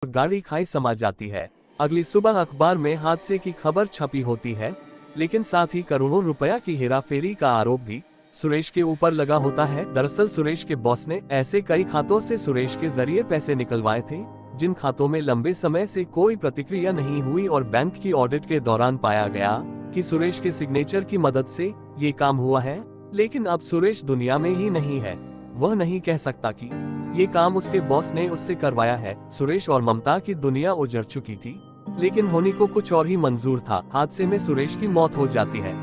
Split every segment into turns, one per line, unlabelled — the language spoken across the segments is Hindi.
गाड़ी खाई समा जाती है। अगली सुबह अखबार में हादसे की खबर छपी होती है, लेकिन साथ ही करोड़ों रुपया की हेराफेरी का आरोप भी सुरेश के ऊपर लगा होता है। दरअसल सुरेश के बॉस ने ऐसे कई खातों से सुरेश के जरिए पैसे निकलवाए थे, जिन खातों में लंबे समय से कोई प्रतिक्रिया नहीं हुई और बैंक की ऑडिट के दौरान पाया गया कि सुरेश के सिग्नेचर की मदद से ये काम हुआ है। लेकिन अब सुरेश दुनिया में ही नहीं है। वह नहीं कह सकता कि ये काम उसके बॉस ने उससे करवाया है। सुरेश और ममता की दुनिया उजड़ चुकी थी, लेकिन होनी को कुछ और ही मंजूर था। हादसे में सुरेश की मौत हो जाती है,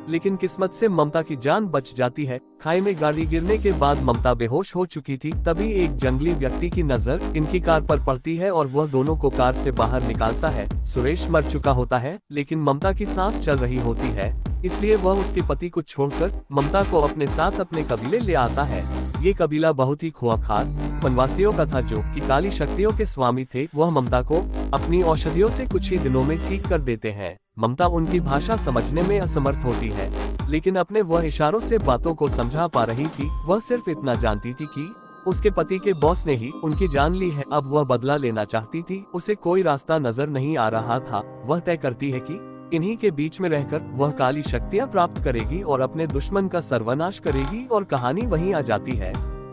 लेकिन किस्मत से ममता की जान बच जाती है। खाई में गाड़ी गिरने के बाद ममता बेहोश हो चुकी थी। तभी एक जंगली व्यक्ति की नजर इनकी कार पर पड़ती है और वह दोनों को कार से बाहर निकालता है। सुरेश मर चुका होता है, लेकिन ममता की सांस चल रही होती है, इसलिए वह उसके पति को छोड़कर ममता को अपने साथ अपने कबीले ले आता है। ये कबीला बहुत ही खूंखार वनवासियों का था, जो कि काली शक्तियों के स्वामी थे। वह ममता को अपनी औषधियों से कुछ ही दिनों में ठीक कर देते हैं। ममता उनकी भाषा समझने में असमर्थ होती है, लेकिन अपने वह इशारों से बातों को समझा पा रही थी। वह सिर्फ इतना जानती थी कि उसके पति के बॉस ने ही उनकी जान ली है। अब वह बदला लेना चाहती थी। उसे कोई रास्ता नजर नहीं आ रहा था। वह तय करती है कि इन्हीं के बीच में रहकर वह काली शक्तियां प्राप्त करेगी और अपने दुश्मन का सर्वनाश करेगी। और कहानी वहीं आ जाती है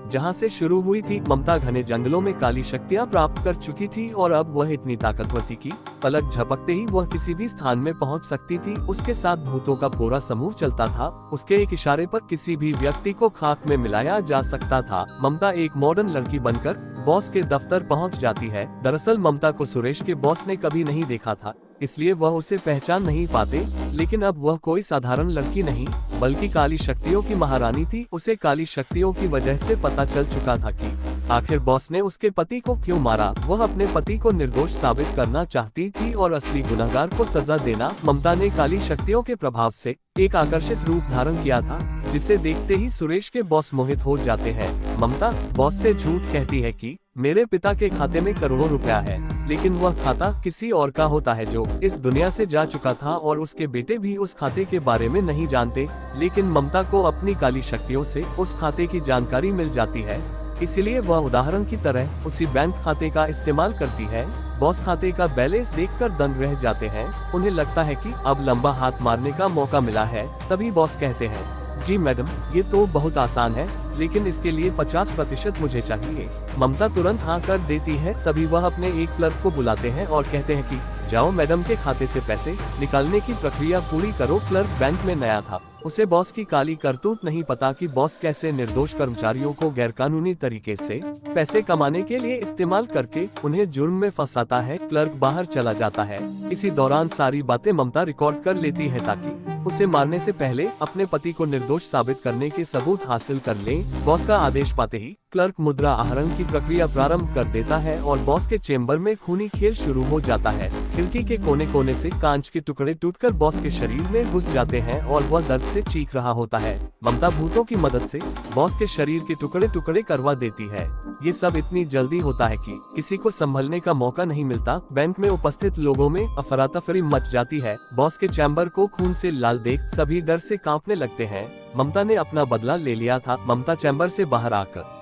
जहां से शुरू हुई थी। ममता घने जंगलों में काली शक्तियां प्राप्त कर चुकी थी और अब वह इतनी ताकतवर थी कि पलक झपकते ही वह किसी भी स्थान में पहुंच सकती थी। उसके साथ भूतों का पूरा समूह चलता था। उसके एक इशारे पर किसी भी व्यक्ति को खाक में मिलाया जा सकता था। ममता एक मॉडर्न लड़की बनकर बॉस के दफ्तर पहुंच जाती है। दरअसल ममता को सुरेश के बॉस ने कभी नहीं देखा था, इसलिए वह उसे पहचान नहीं पाते। लेकिन अब वह कोई साधारण लड़की नहीं, बल्कि काली शक्तियों की महारानी थी। उसे काली शक्तियों की वजह से पता चल चुका था कि आखिर बॉस ने उसके पति को क्यों मारा। वह अपने पति को निर्दोष साबित करना चाहती थी और असली गुनहगार को सजा देना। ममता ने काली शक्तियों के प्रभाव से एक आकर्षित रूप धारण किया था, जिसे देखते ही सुरेश के बॉस मोहित हो जाते हैं। ममता बॉस से झूठ कहती है कि मेरे पिता के खाते में करोड़ों रुपया है, लेकिन वह खाता किसी और का होता है जो इस दुनिया से जा चुका था और उसके बेटे भी उस खाते के बारे में नहीं जानते। लेकिन ममता को अपनी काली शक्तियों से उस खाते की जानकारी मिल जाती है, इसलिए वह उदाहरण की तरह उसी बैंक खाते का इस्तेमाल करती है। बॉस खाते का बैलेंस देखकर दंग रह जाते हैं। उन्हें लगता है कि अब लंबा हाथ मारने का मौका मिला है। तभी बॉस कहते हैं, जी मैडम, ये तो बहुत आसान है, लेकिन इसके लिए 50% मुझे चाहिए। ममता तुरंत हाँ कर देती है। तभी वह अपने एक क्लर्क को बुलाते हैं और कहते हैं कि जाओ मैडम के खाते से पैसे निकालने की प्रक्रिया पूरी करो। क्लर्क बैंक में नया था, उसे बॉस की काली करतूत नहीं पता कि बॉस कैसे निर्दोष कर्मचारियों को गैरकानूनी तरीके से पैसे कमाने के लिए इस्तेमाल करके उन्हें जुर्म में फंसाता है। क्लर्क बाहर चला जाता है। इसी दौरान सारी बातें ममता रिकॉर्ड कर लेती है ताकि उसे मारने से पहले अपने पति को निर्दोष साबित करने के सबूत हासिल कर ले। बॉस का आदेश पाते ही क्लर्क मुद्रा आहरण की प्रक्रिया प्रारंभ कर देता है और बॉस के चेम्बर में खूनी खेल शुरू हो जाता है। खिड़की के कोने कोने से कांच के टुकड़े टूटकर बॉस के शरीर में घुस जाते हैं और वह दर्द से चीख रहा होता है। ममता भूतों की मदद से बॉस के शरीर के टुकड़े टुकड़े करवा देती है। ये सब इतनी जल्दी होता है कि किसी को संभलने का मौका नहीं मिलता। बैंक में उपस्थित लोगों में अफरा-तफरी मच जाती है। बॉस के चैम्बर को खून से लाल देख सभी डर से कांपने लगते हैं। ममता ने अपना बदला ले लिया था। ममता चैम्बर से बाहर आकर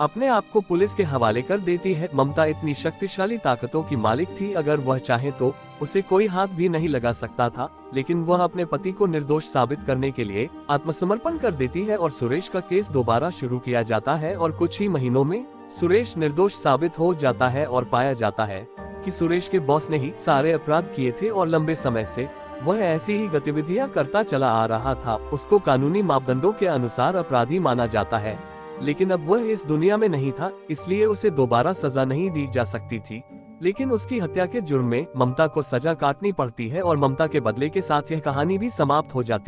अपने आप को पुलिस के हवाले कर देती है। ममता इतनी शक्तिशाली ताकतों की मालिक थी, अगर वह चाहे तो उसे कोई हाथ भी नहीं लगा सकता था। लेकिन वह अपने पति को निर्दोष साबित करने के लिए आत्मसमर्पण कर देती है और सुरेश का केस दोबारा शुरू किया जाता है। और कुछ ही महीनों में सुरेश निर्दोष साबित हो जाता है और पाया जाता है कि सुरेश के बॉस ने ही सारे अपराध किए थे और लंबे समय से वह ऐसी ही गतिविधियां करता चला आ रहा था। उसको कानूनी मापदंडों के अनुसार अपराधी माना जाता है, लेकिन अब वह इस दुनिया में नहीं था, इसलिए उसे दोबारा सजा नहीं दी जा सकती थी। लेकिन उसकी हत्या के जुर्म में ममता को सजा काटनी पड़ती है और ममता के बदले के साथ यह कहानी भी समाप्त हो जाती है।